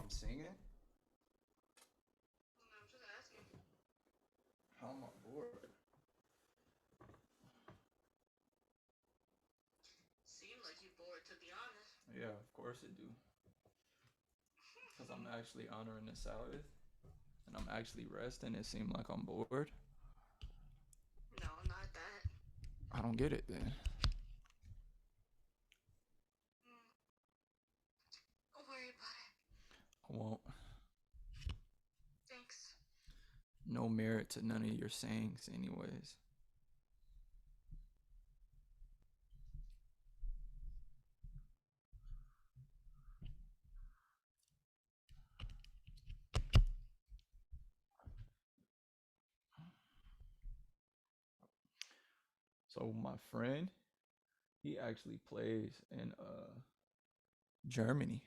I'm singing? I'm just asking. How am I bored? Seem like you bored, to be honest. Yeah, of course it do. Because I'm actually honoring the Sabbath and I'm actually resting. It seemed like I'm bored. No, not that. I don't get it then. Don't worry about it. I won't. Thanks. No merit to none of your sayings, anyways. So my friend, he actually plays in Germany.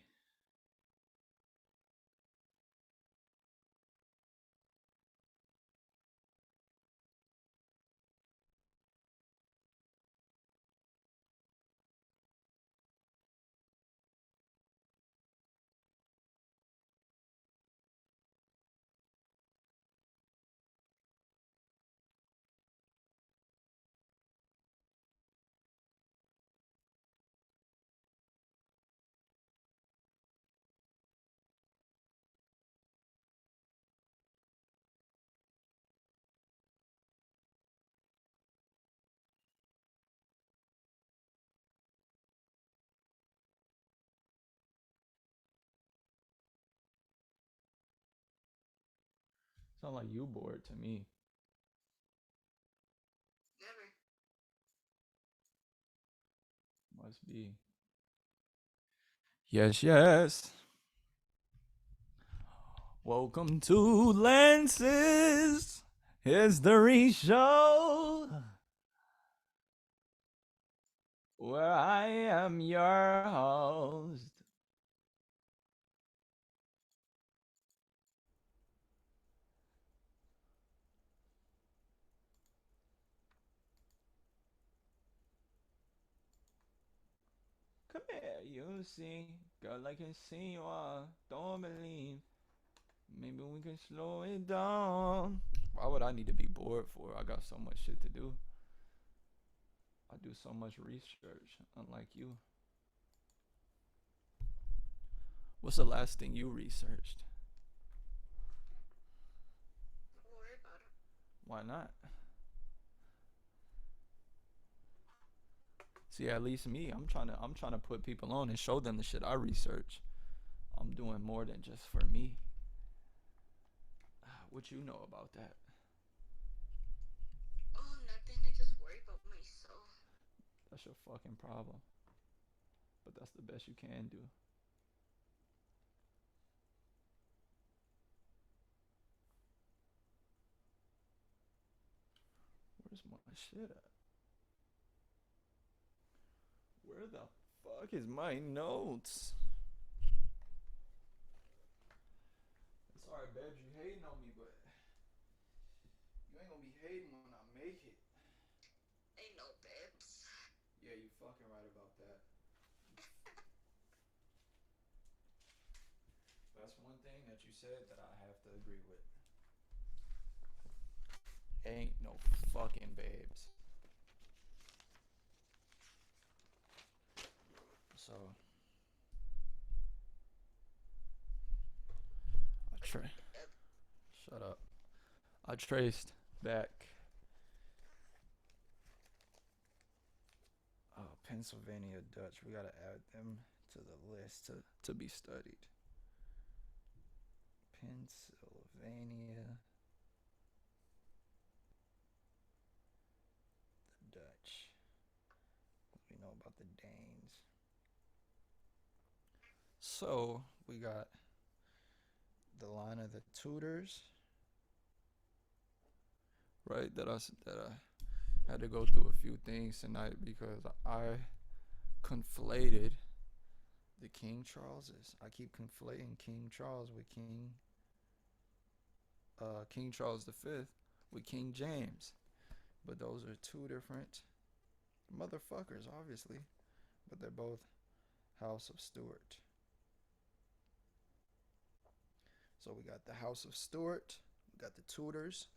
Sound like you bored to me. Never. Must be. Yes, yes. Welcome to Lance's History Show, where I am your host. Come here, you see, girl, I can see you are. Don't believe. Maybe we can slow it down. Why would I need to be bored for? I got so much shit to do. I do so much research, unlike you. What's the last thing you researched? Don't worry about it. Why not? See, at least me, I'm trying to put people on and show them the shit I research. I'm doing more than just for me. What you know about that? Oh, nothing. I just worry about myself. That's your fucking problem. But that's the best you can do. Where's my shit at? Where the fuck is my notes? Sorry, babes, you hating on me, but you ain't gonna be hating when I make it. Ain't no babes. Yeah, you fucking right about that. That's one thing that you said that I have to agree with. Ain't no fucking babes. So I tra- shut up. I traced back Pennsylvania Dutch. We gotta add them to the list to be studied. Pennsylvania Dutch. We know about the Danes. So we got the line of the Tudors, right? That I had to go through a few things tonight because I conflated the King Charleses. I keep conflating King Charles with King Charles V with King James, but those are two different motherfuckers, obviously, but they're both House of Stuart. So we got the House of Stuart, we got the Tudors,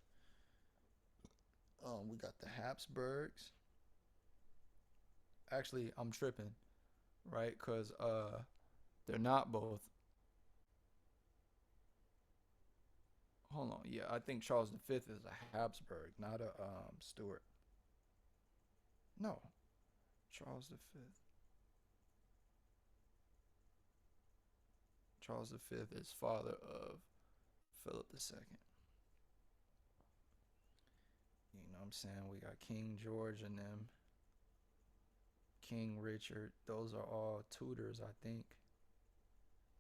we got the Habsburgs. Actually, I'm tripping, right? Cause they're not both. Hold on, yeah, I think Charles V is a Habsburg, not a Stuart. No, Charles V. Charles V is father of Philip II. You know what I'm saying? We got King George and them, King Richard. Those are all Tudors, I think.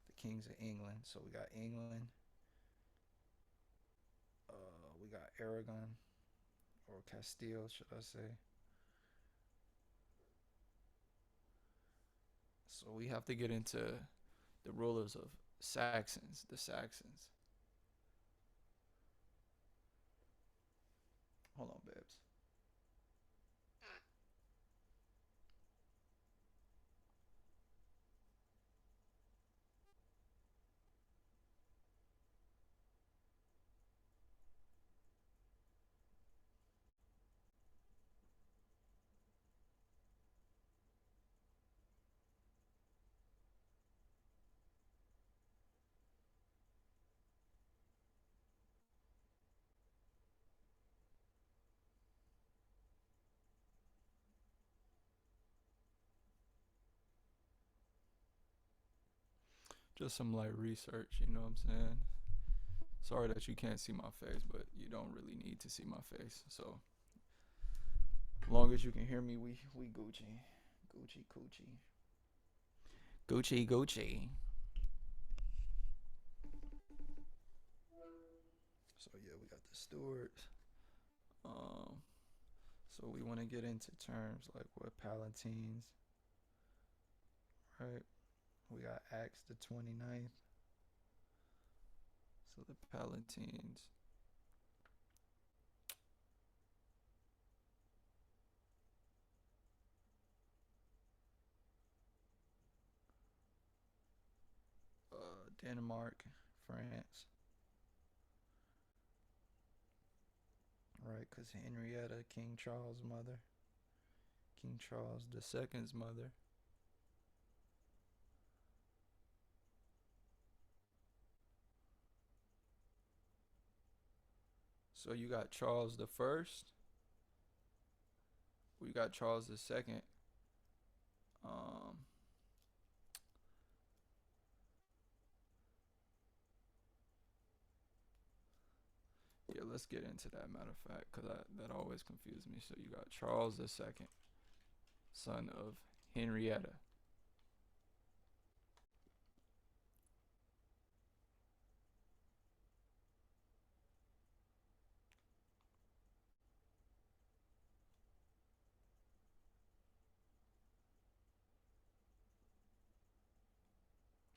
The kings of England. So we got England. We got Aragon or Castile, should I say? So we have to get into the rulers of Saxons, the Saxons. Hold on, babes. Just some light research, you know what I'm saying? Sorry that you can't see my face, but you don't really need to see my face. So, as long as you can hear me, we Gucci. Gucci Gucci. Gucci Gucci. So yeah, we got the Stuarts. Um so we want to get into terms like what Palatines, right? We got Acts the 29th. So the Palatines. Denmark, France, right? Because Henrietta, King Charles' mother, King Charles II's mother. So you got Charles the First. We got Charles the Second. Um, yeah, let's get into that. Matter of fact, because that always confused me. So you got Charles the Second, son of Henrietta.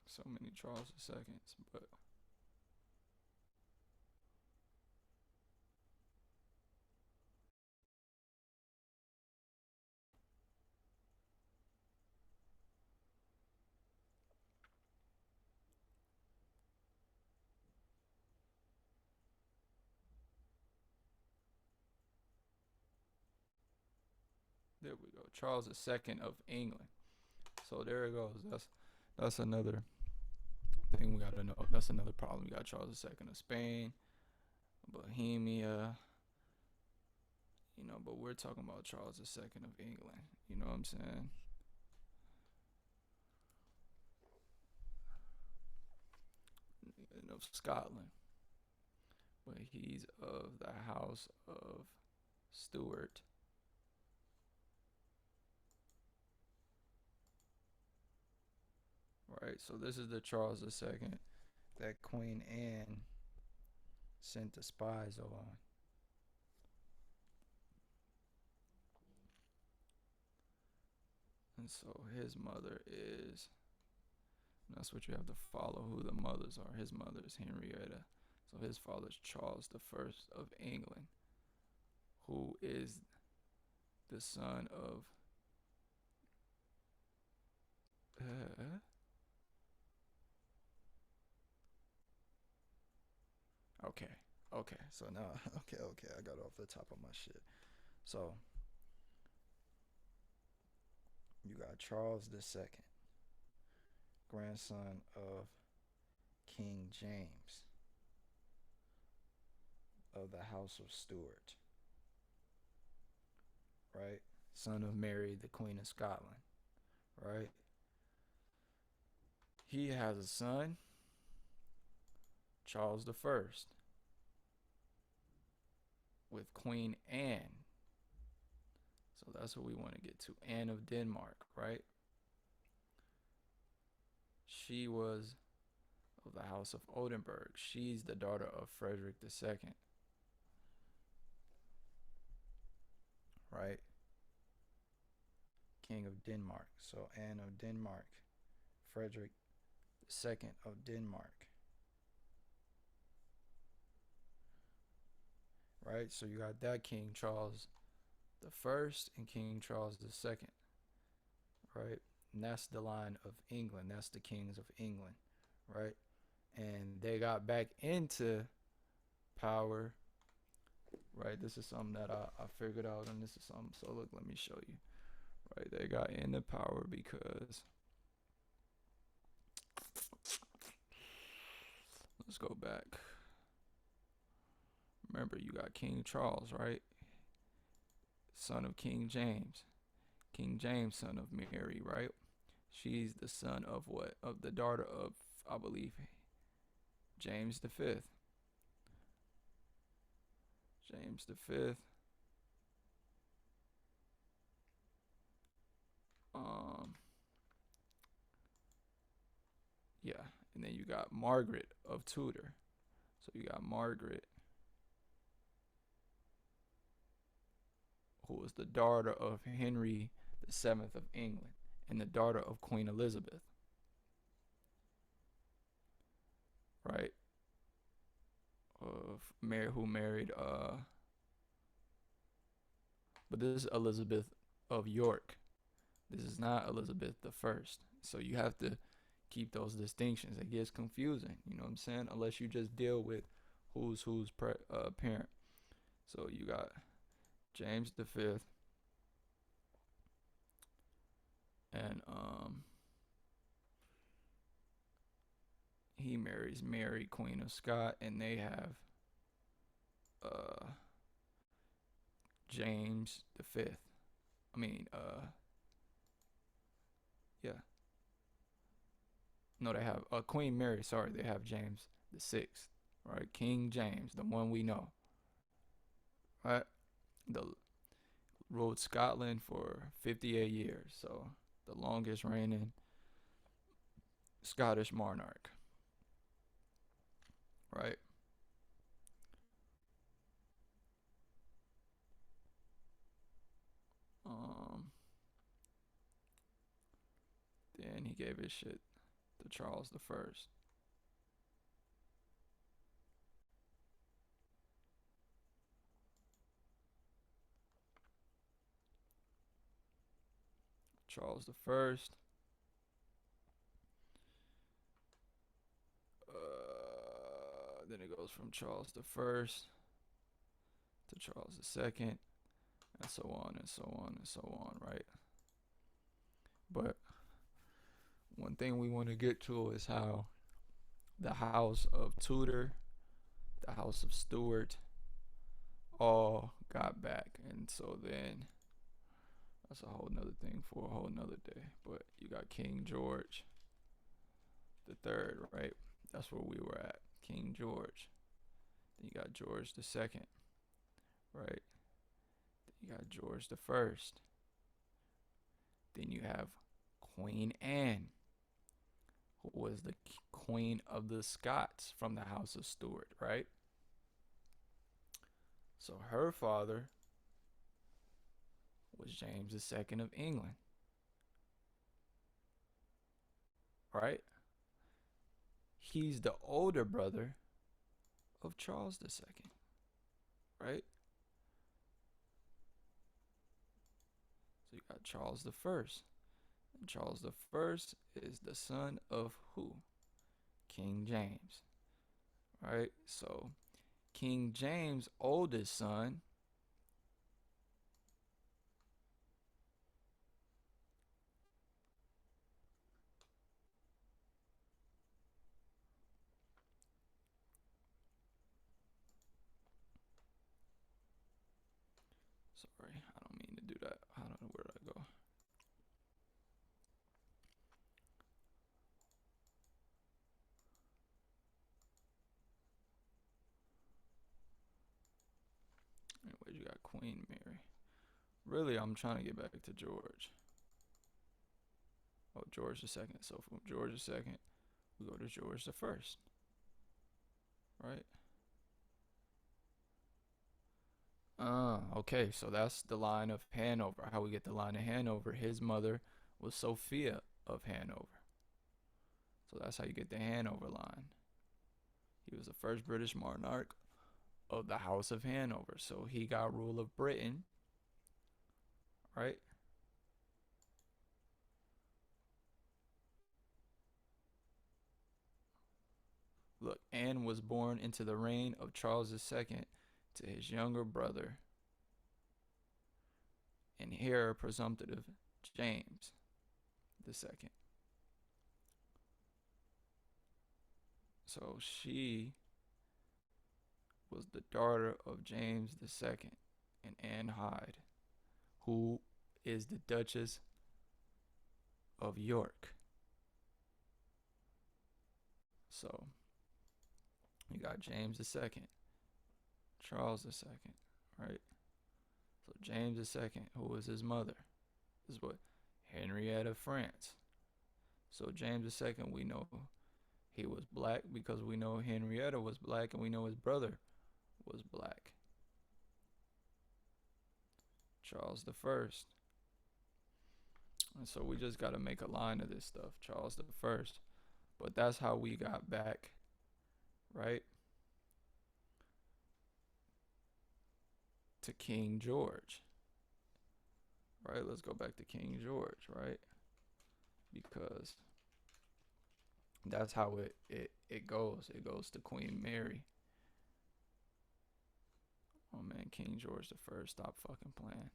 So many Charles the Seconds, but there we go. Charles the Second of England. So there it goes. That's another thing we gotta know. That's another problem. We got Charles the Second of Spain, Bohemia. You know, but we're talking about Charles the Second of England. You know what I'm saying? And of Scotland, but he's of the House of Stuart. Right. So this is the Charles II that Queen Anne sent the spies on. And so his mother is, that's what you have to follow who the mothers are. His mother is Henrietta. So his father is Charles the First of England, who is the son of uh, Okay. Okay. So now, okay. I got off the top of my shit. So you got Charles II, grandson of King James of the House of Stuart, right? Son of Mary, the Queen of Scotland, right? He has a son, Charles I, with Queen Anne. So that's what we want to get to. Anne of Denmark, right? She was of the House of Oldenburg. She's the daughter of Frederick II, right? King of Denmark. So Anne of Denmark, Frederick II of Denmark, right? So you got that King Charles I and King Charles II, right? And that's the line of England. That's the kings of England, right? And they got back into power, right? This is something that I figured out, and this is something. So look, let me show you, right? They got into power because let's go back. Remember, you got King Charles, right? Son of King James. King James, son of Mary, right? She's the son of what? Of the daughter of, I believe, James the Fifth. James the Fifth. Um, yeah, and then you got Margaret of Tudor. So you got Margaret, who was the daughter of Henry VII of England and the daughter of Queen Elizabeth, right? Of Mary, who married but this is Elizabeth of York. This is not Elizabeth the First. So you have to keep those distinctions. It gets confusing, you know what I'm saying? Unless you just deal with who's parent. So you got James the Fifth, and he marries Mary, Queen of Scott, and they have uh James the Fifth. I mean, yeah. No, they have Queen Mary. Sorry, they have James the Sixth. Right, King James, the one we know. Right, the ruled Scotland for 58 years. So the longest reigning Scottish monarch. Right. Um. Then he gave his shit to Charles the First. Charles the First. Then it goes from Charles the First to Charles the Second, and so on and so on and so on. Right. But one thing we want to get to is how the House of Tudor, the House of Stuart, all got back, and so then that's a whole nother thing for a whole nother day. But you got King George the Third, right? That's where we were at. King George. Then you got George the Second, right? Then you got George the First. Then you have Queen Anne, who was the Queen of the Scots from the House of Stuart, right? So her father was James II of England, right? He's the older brother of Charles II, right? So you got Charles the First. And Charles the First is the son of who? King James, right? So King James' oldest son sorry, I don't mean to do that. I don't know where did I go. Anyways, you got Queen Mary. Really, I'm trying to get back to George. Oh, George II. So from George II, we go to George I. Right? Okay, so that's the line of Hanover. How we get the line of Hanover. His mother was Sophia of Hanover. So that's how you get the Hanover line. He was the first British monarch of the House of Hanover. So he got rule of Britain, right? Look, Anne was born into the reign of Charles II to his younger brother and heir presumptive James II. So she was the daughter of James II and Anne Hyde, who is the Duchess of York. So you got James II, Charles II, right? So James II, who was his mother, is what? Henrietta of France. So James II, we know he was black because we know Henrietta was black and we know his brother was black. Charles I. And so we just got to make a line of this stuff. Charles I. But that's how we got back, right? To King George. Right? Let's go back to King George, right? Because that's how it goes. It goes to Queen Mary. Oh man, King George I. Stop fucking playing.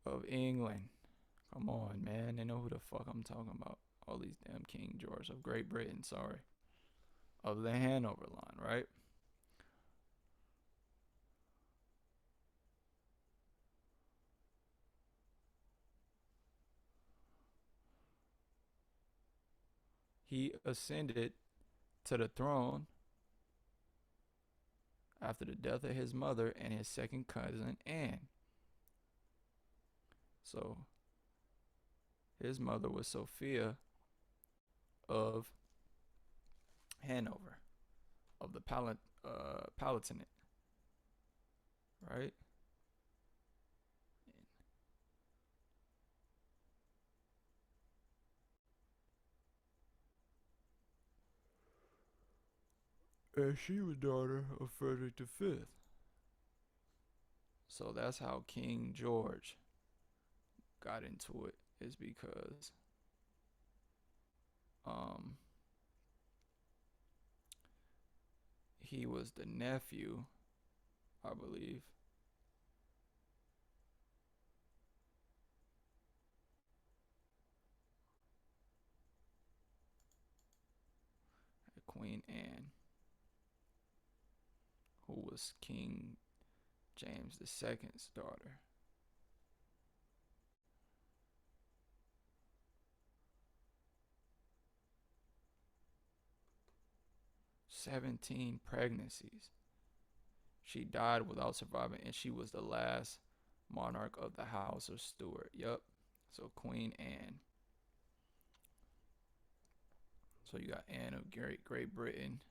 Of England. Come on, man. They know who the fuck I'm talking about. All these damn King George of Great Britain, sorry. Of the Hanover line, right? He ascended to the throne after the death of his mother and his second cousin, Anne. So his mother was Sophia of Hanover, of the Palatinate, right? And she was daughter of Frederick V. So that's how King George got into it, is because um he was the nephew, I believe, of Queen Anne, who was King James II's daughter. 17 pregnancies. She died without surviving, and she was the last monarch of the House of Stuart. Yup. So Queen Anne. So you got Anne of Great Britain.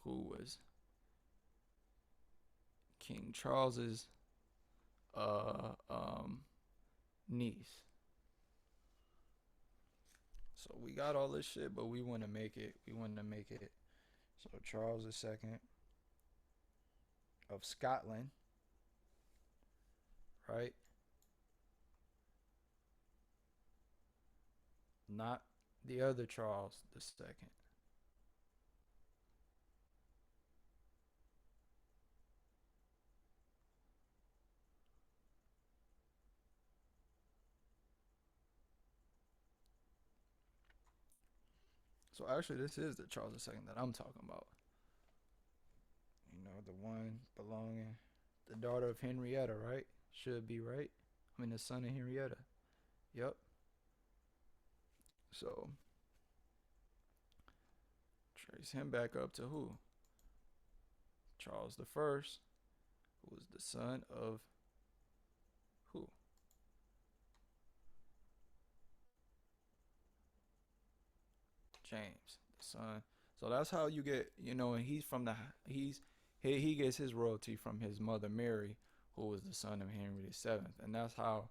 Who was King Charles's uh um niece. So we got all this shit, but we want to make it. We want to make it. So Charles II of Scotland, right? Not the other Charles II. So actually, this is the Charles II that I'm talking about. You know, the one belonging, the daughter of Henrietta, right? Should be right. I mean, the son of Henrietta. Yep. So trace him back up to who? Charles I, who was the son of who? James, the son. So that's how you get, you know, and he's from the he gets his royalty from his mother Mary, who was the son of Henry VII, and that's how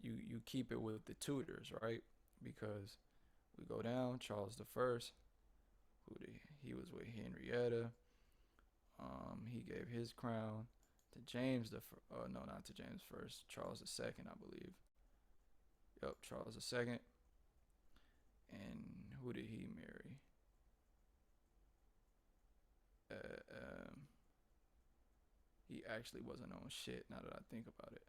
you keep it with the Tudors, right? Because we go down Charles I, he was with Henrietta. He gave his crown to James no, not to James first, Charles II, I believe. Yep, Charles II. And who did he marry? Um, he actually wasn't on shit. Now that I think about it,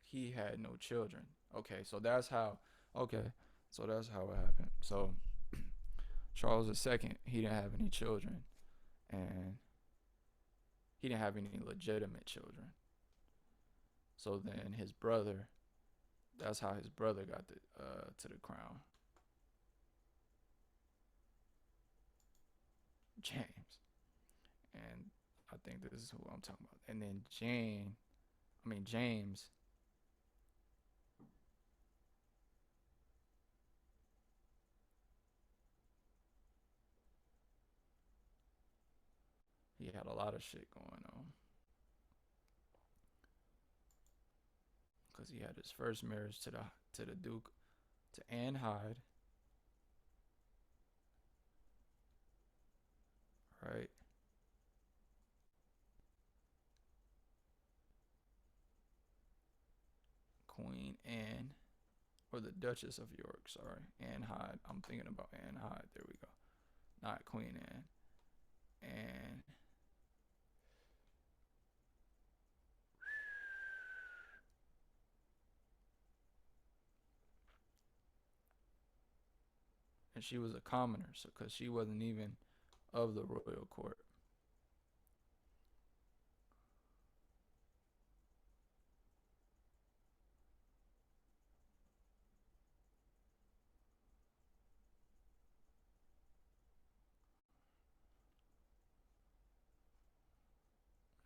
he had no children. Okay, so that's how. Okay, so that's how it happened. So Charles II, he didn't have any children, and he didn't have any legitimate children. So then his brother, that's how his brother got to the crown. James. And I think this is who I'm talking about. And then James, he had a lot of shit going on. Because he had his first marriage to the Duke, to Anne Hyde, right? Queen Anne, or the Duchess of York, sorry. Anne Hyde. I'm thinking about Anne Hyde. There we go. Not Queen Anne. And she was a commoner, so because she wasn't even of the royal court.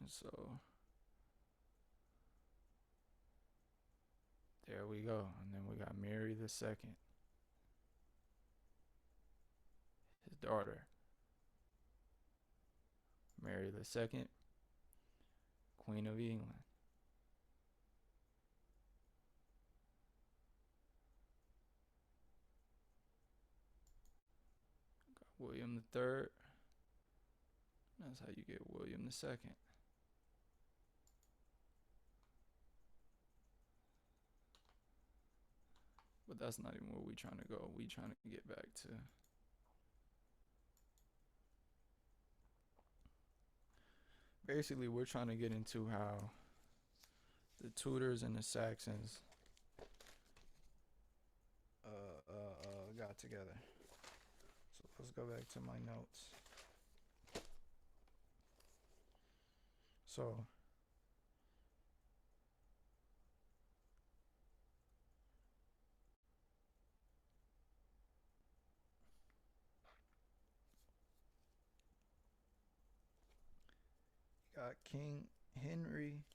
And so there we go. And then we got Mary II, his daughter. Mary II, Queen of England. Got William III. That's how you get William II. But that's not even where we trying to go. We trying to get back to basically we're trying to get into how the Tudors and the Saxons got together. So let's go back to my notes. So you got King Henry,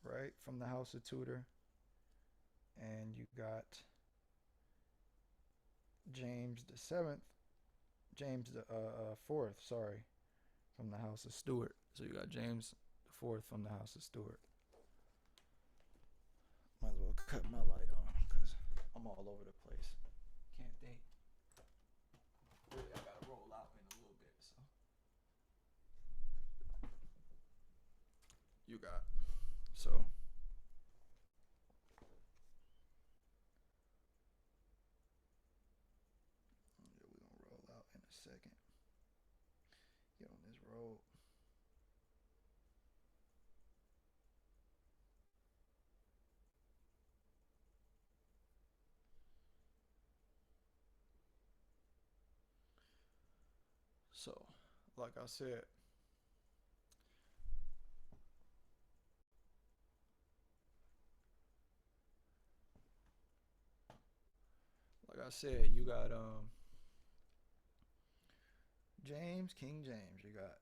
right, from the House of Tudor, and you got James the James the fourth, sorry, from the House of Stuart. So you got James the fourth from the House of Stuart. Might as well cut my light on because I'm all over the place. Can't think. Really, I gotta roll out in a little bit. So you got? So yeah, we're gonna roll out in a second. Get on this road. So, like I said, you got James, King James, you got,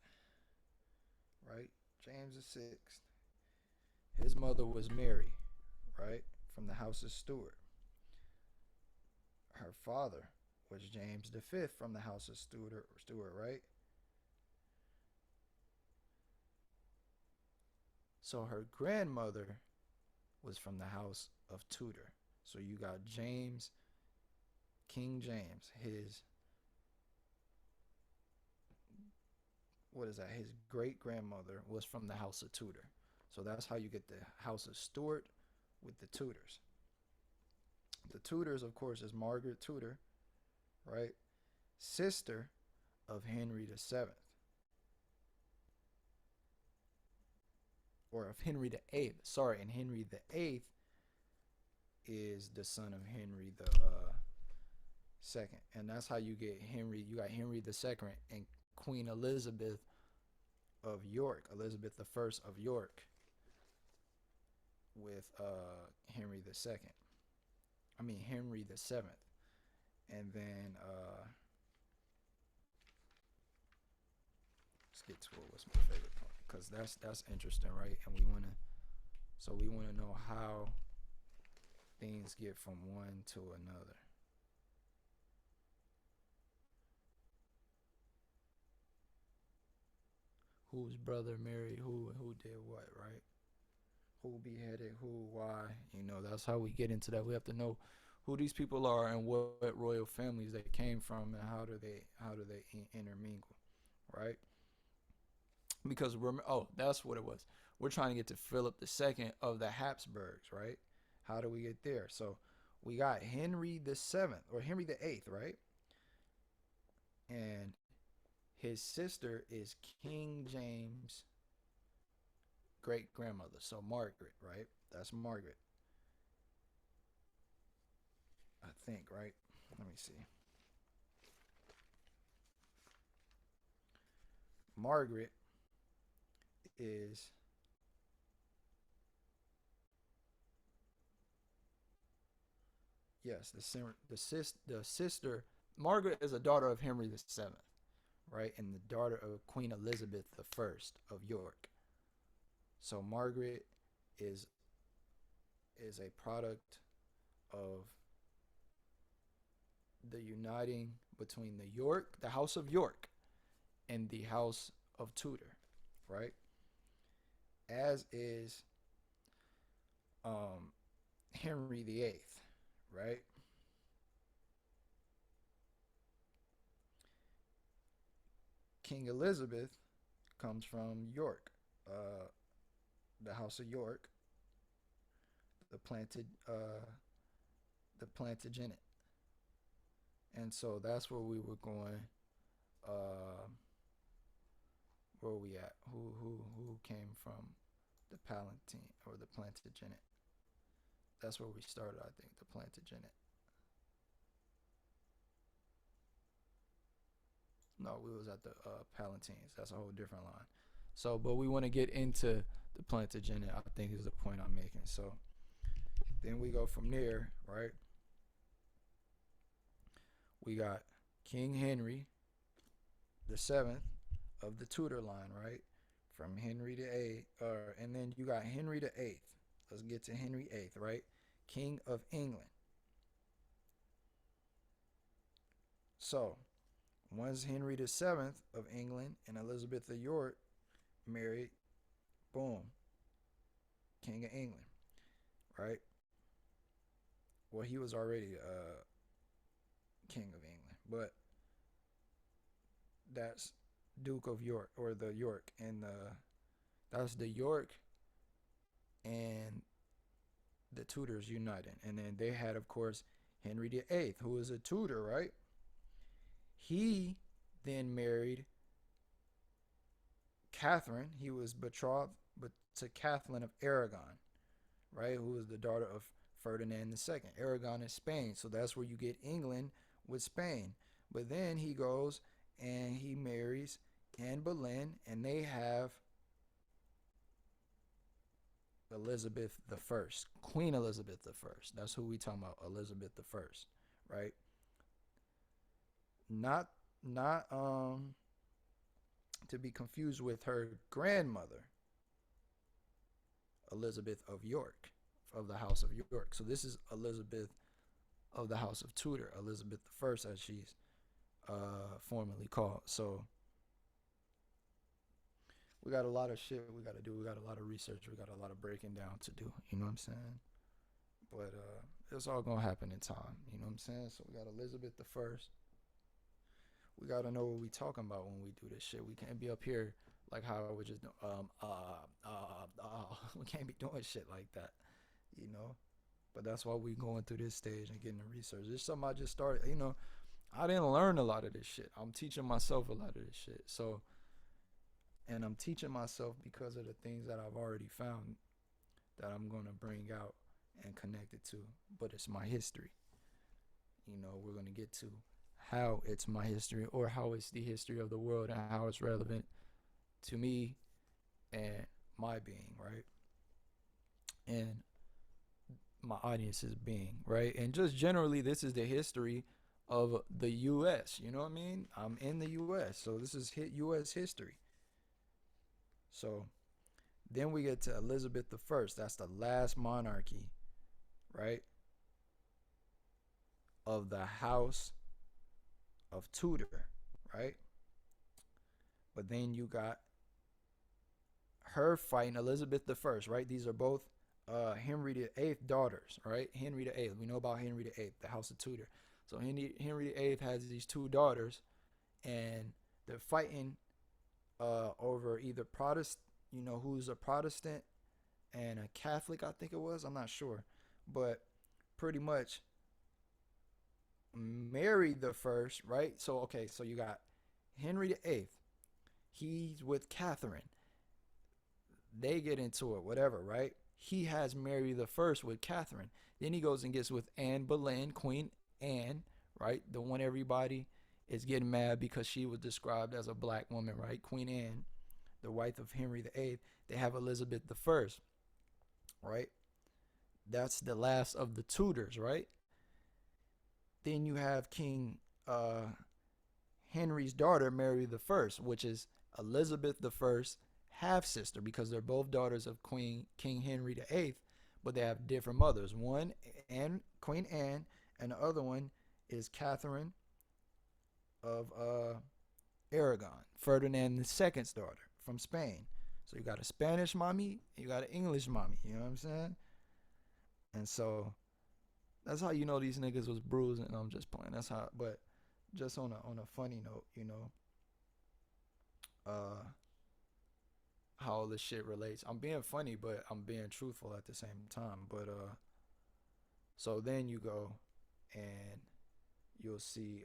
right? James the sixth. His mother was Mary, right? From the house of Stuart. Her father was James the fifth from the house of Stuart, right? So her grandmother was from the house of Tudor. So you got James, King James, his what is that? His great grandmother was from the house of Tudor. So that's how you get the house of Stuart with the Tudors. The Tudors, of course, is Margaret Tudor, right? Sister of Henry the Seventh, or of Henry the Eighth. Sorry, and Henry the Eighth is the son of Henry the second, and that's how you get Henry. You got Henry the Second and Queen Elizabeth of York, Elizabeth the First of York, with Henry the Second. I mean Henry the Seventh, and then let's get to it. What's my favorite part? Because that's interesting, right? And we wanna know how things get from one to another. Whose brother married who did what, right? Who beheaded who, why? That's how we get into that. We have to know who these people are and what royal families they came from and how do they intermingle, right? Because that's what it was. We're trying to get to Philip II of the Habsburgs, right? How do we get there? So we got Henry the Seventh or Henry the Eighth, right? And his sister is King James' great grandmother. So Margaret, right? That's Margaret, I think, right? Let me see. Margaret is yes, the sister. Margaret is a daughter of Henry the Seventh, right, and the daughter of Queen Elizabeth the First of York. So Margaret is is a product of the uniting between the House of York, and the House of Tudor, right? As is um, Henry the Eighth, right? King Elizabeth comes from York, uh, the House of York, the Plantagenet, and so that's where we were going. Uh, where are we at? Who came from the Palatine or the Plantagenet? That's where we started, I think, the Plantagenet. No, we was at the Palatines. That's a whole different line. So, but we want to get into the Plantagenet, I think is the point I'm making. So then we go from there, right? We got King Henry the Seventh of the Tudor line, right? From Henry the Eighth, and then you got Henry the Eighth. Let's get to Henry Eighth, right? King of England. So once Henry the Seventh of England and Elizabeth of York married, boom, King of England, right? Well, he was already King of England, but that's Duke of York or the York, and that's the York and the Tudors uniting. And then they had, of course, Henry VIII, who was a Tudor, right? He then married Catherine. He was betrothed to Catherine of Aragon, right? Who was the daughter of Ferdinand II. Aragon is Spain, so that's where you get England with Spain. But then he goes and he marries Anne Boleyn, and they have Elizabeth the First, Queen Elizabeth the First. That's who we talking about, Elizabeth the First, right? Not to be confused with her grandmother, Elizabeth of York, of the House of York. So this is Elizabeth of the House of Tudor, Elizabeth the First, as she's formerly called. So we got a lot of shit we got to do. We got a lot of research. We got a lot of breaking down to do. You know what I'm saying? But it's all gonna happen in time. You know what I'm saying? So we got Elizabeth the First. We gotta know what we talking about when we do this shit. We can't be up here like how we just we can't be doing shit like that, you know. But that's why we going through this stage and getting the research. It's something I just started. You know, I didn't learn a lot of this shit. I'm teaching myself a lot of this shit. So, and I'm teaching myself because of the things that I've already found that I'm gonna bring out and connect it to. But it's my history. You know, we're gonna get to how it's my history, or how it's the history of the world, and how it's relevant to me and my being, right? And my audience's being, right? And just generally, this is the history of the U.S. You know what I mean? I'm in the U.S., so this is U.S. history. So then we get to Elizabeth the First. That's the last monarchy, right, of the House of Tudor, right? But then you got her fighting Elizabeth the First, right? These are both Henry VIII daughters, right? Henry VIII. We know about Henry VIII, the House of Tudor. So Henry VIII has these two daughters, and they're fighting over either Protestant, you know, who's a Protestant and a Catholic, I think it was. I'm not sure, but pretty much Mary the First, right? So okay, so you got Henry VIII. He's with Catherine. They get into it, whatever, right? He has Mary the First with Catherine. Then he goes and gets with Anne Boleyn, Queen Anne, right? The one everybody is getting mad because she was described as a black woman, right? Queen Anne, the wife of Henry VIII. They have Elizabeth the First, right? That's the last of the Tudors, right? Then you have King Henry's daughter, Mary the First, which is Elizabeth the First half sister, because they're both daughters of King Henry VIII, but they have different mothers. One Queen Anne, and the other one is Catherine of Aragon, Ferdinand II's daughter from Spain. So you got a Spanish mommy, you got an English mommy. You know what I'm saying? And so that's how you know these niggas was bruising. I'm just playing. That's how. But just on a funny note, you know, how all this shit relates. I'm being funny, but I'm being truthful at the same time. But so then you go and you'll see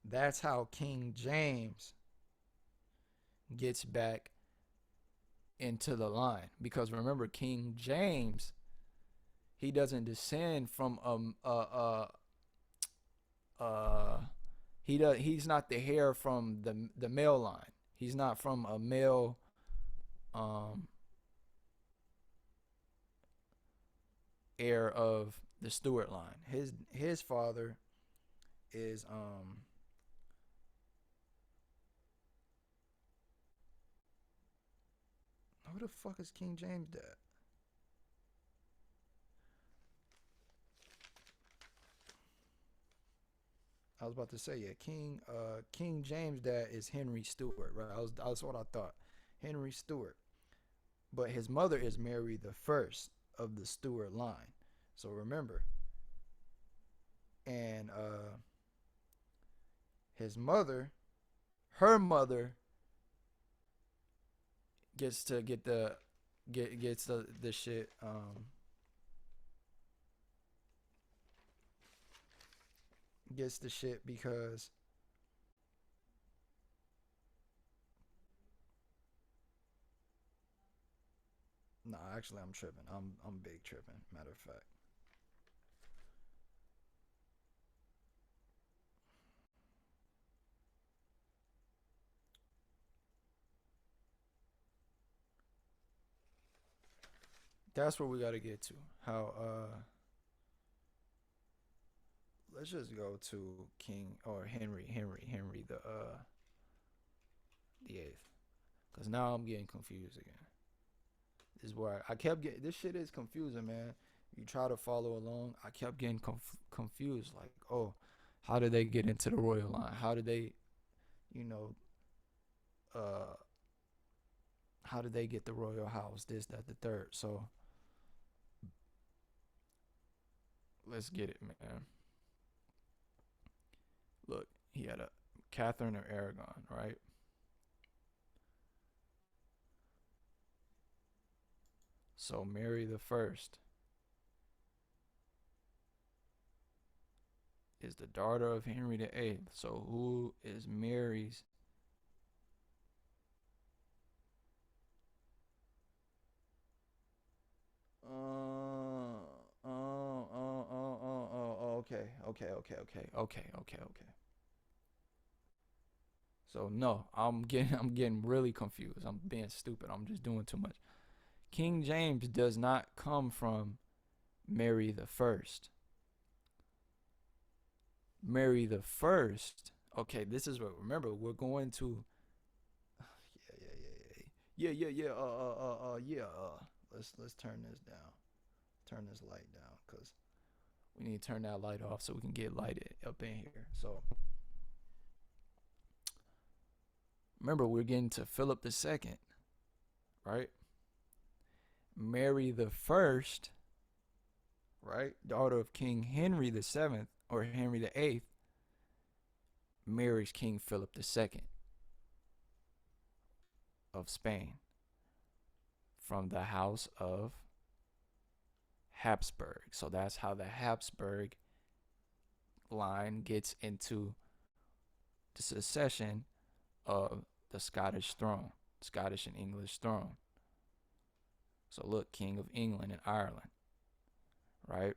that's how King James gets back into the line, because remember, King James, he doesn't descend from he's not the heir from the male line. He's not from a male heir of the Stuart line. His father is who the fuck is King James' dad? I was about to say, yeah, King James' dad is Henry Stuart, right? That's what I thought. Henry Stuart. But his mother is Mary the First of the Stuart line. So remember. And her mother gets to get the gets the shit gets the shit because no, actually I'm tripping. I'm big tripping. Matter of fact. That's where we gotta get to. How let's just go to King or Henry the eighth. Cause now I'm getting confused again. This is where I kept getting this shit is confusing, man. You try to follow along. I kept getting confused. Like, oh, how did they get into the royal line? How did they, you know, uh, how did they get the royal house? This, that, the third. So let's get it, man. Look, he had a Catherine of Aragon, right? So Mary the First is the daughter of Henry the Eighth. So who is Mary's? Okay. So no, I'm getting really confused. I'm being stupid. I'm just doing too much. King James does not come from Mary the First. Mary the First. Okay, this is what. Remember, we're going to. Yeah. Let's turn this down. Turn this light down, cause we need to turn that light off so we can get light up in here. So remember, we're getting to Philip II, right? Mary the First, right, daughter of King Henry VII or Henry VIII, marries King Philip II of Spain from the house of Habsburg. So that's how the Habsburg line gets into the succession of the Scottish throne, Scottish and English throne. So look, King of England and Ireland, right?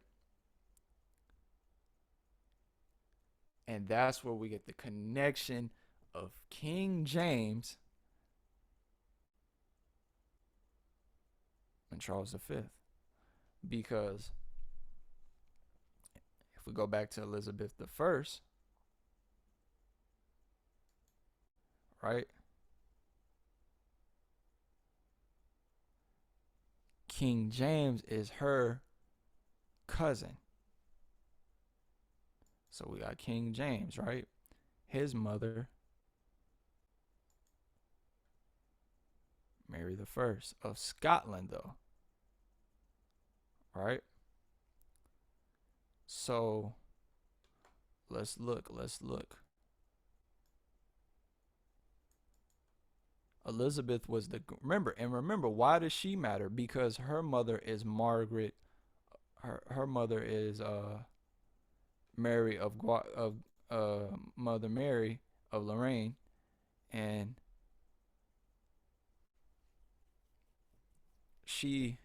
And that's where we get the connection of King James and Charles V. Because if we go back to Elizabeth I, right? King James is her cousin. So we got King James, right? His mother, Mary the First of Scotland, though. Right? So let's look. Elizabeth was the remember why does she matter? Because her mother is Margaret. Her mother is Mary of Mother Mary of Lorraine, and she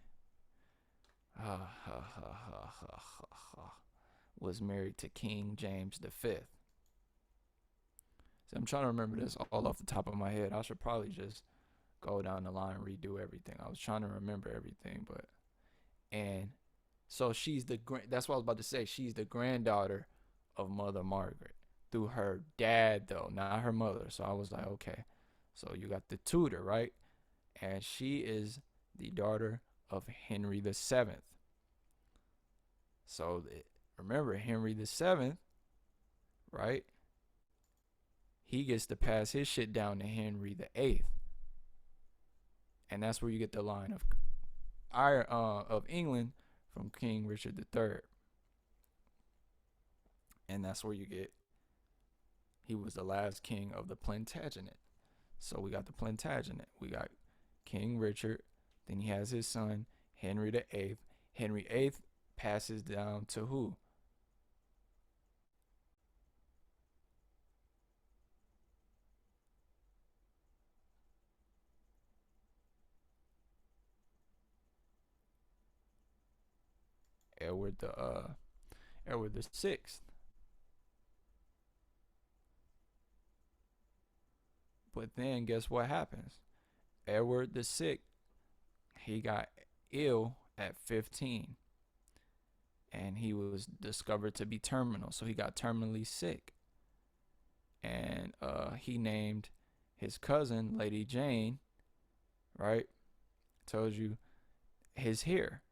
was married to King James V. So I'm trying to remember this all off the top of my head. I should probably just go down the line and redo everything. I was trying to remember everything, but and so she's that's what I was about to say. She's the granddaughter of Mother Margaret through her dad, though, not her mother. So I was like, okay. So you got the tutor, right? And she is the daughter of Henry VII. So remember, Henry VII, right? He gets to pass his shit down to Henry VIII. And that's where you get the line of England from King Richard III. And that's where you get, he was the last king of the Plantagenet. So we got the Plantagenet. We got King Richard. Then he has his son, Henry the Eighth. Henry VIII passes down to who? Edward the Sixth. But then guess what happens? Edward the Sixth, he got ill at 15, and he was discovered to be terminal. So he got terminally sick, and he named his cousin Lady Jane, right? Told you his hair.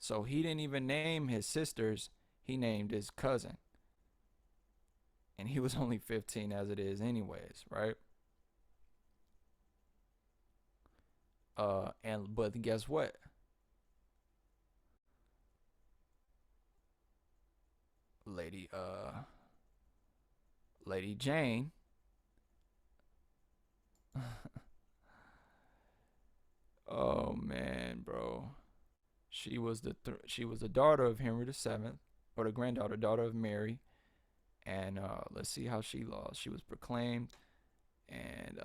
So he didn't even name his sisters. He named his cousin, and he was only 15 as it is, anyways, right? And but guess what? Lady Lady Jane oh man, bro. She was the daughter of Henry the Seventh, or the daughter of Mary. And let's see how she lost. She was proclaimed, and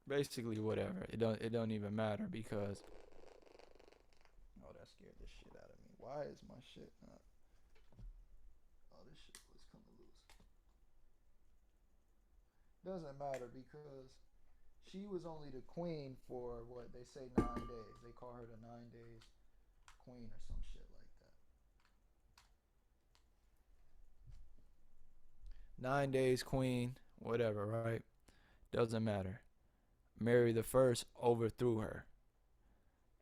basically whatever. It don't even matter because oh, that scared the shit out of me. Why is my shit not? Oh, this shit was coming loose. Doesn't matter because she was only the queen for what they say 9 days. They call her the 9 days queen or some shit like that. 9 days queen, whatever, right? Doesn't matter. Mary the First overthrew her,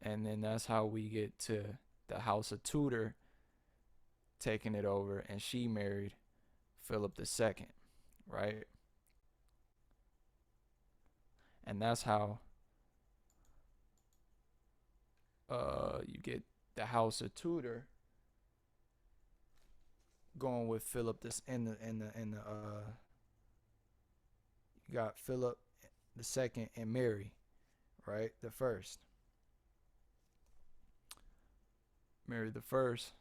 and then that's how we get to the House of Tudor taking it over, and she married Philip II, right? And that's how you get the House of Tudor going with Philip this in the you got Philip II and Mary, right? The first. Mary the First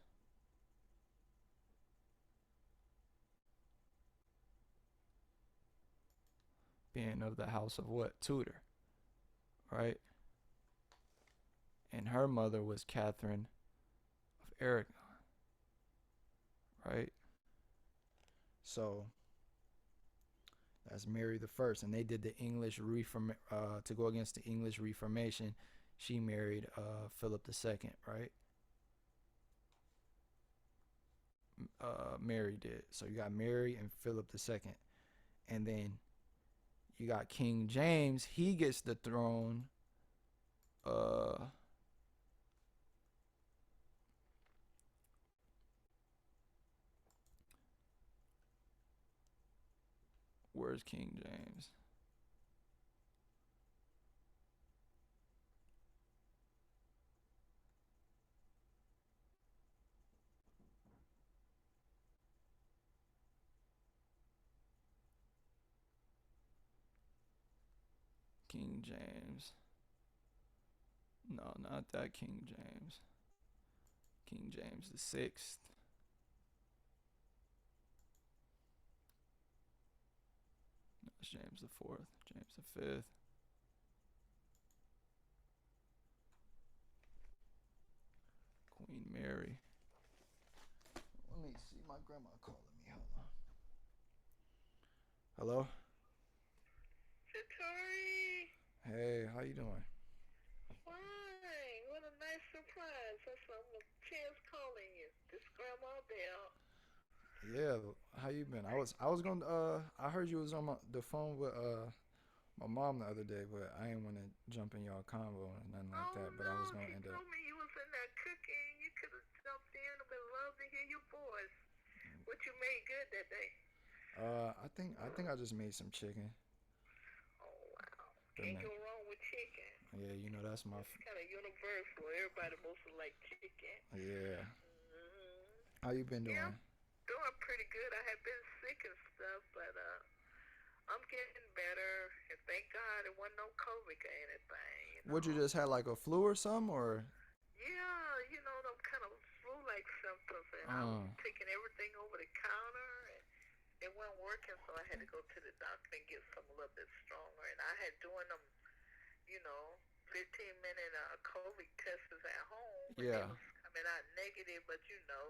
being of the house of what? Tudor, right? And her mother was Catherine of Aragon, right? So that's Mary the First, and they did the English to go against the English Reformation. She married Philip II, right? Mary did. So you got Mary and Philip II, and then you got King James. He gets the throne. Where's King James? King James. No, not that King James. King James the Sixth. No, it's James the Fourth. James the Fifth. Queen Mary. Let me see. My grandma calling me. Hold on. Hello. Satori! Hey, how you doing? Fine. What a nice surprise. That's I'm a chance calling you. This Grandma Bell. Yeah, how you been? I was gonna I heard you was on the phone with my mom the other day, but I didn't want to jump in y'all convo or nothing like that. But I was gonna She end up. told me you was in there cooking. You could have jumped in. I would love to hear your voice. What you made good that day? I think I just made some chicken. Oh, Them Can't that, go wrong with chicken. yeah, you know that's my. It's kind of universal. Everybody mostly like chicken. Yeah. Hmm. How you been Yeah, doing? I'm doing pretty good. I have been sick and stuff, but I'm getting better. And thank God it wasn't no COVID or anything. You What you know. just had like a flu or something or? Yeah, you know, them kind of flu-like symptoms, and I was Oh. taking everything over the counter, and it wasn't working, so I had to go to the doctor and get some a little bit stronger. And I had doing them, you know, 15-minute COVID tests at home, and they Yeah. was coming out negative, but you know,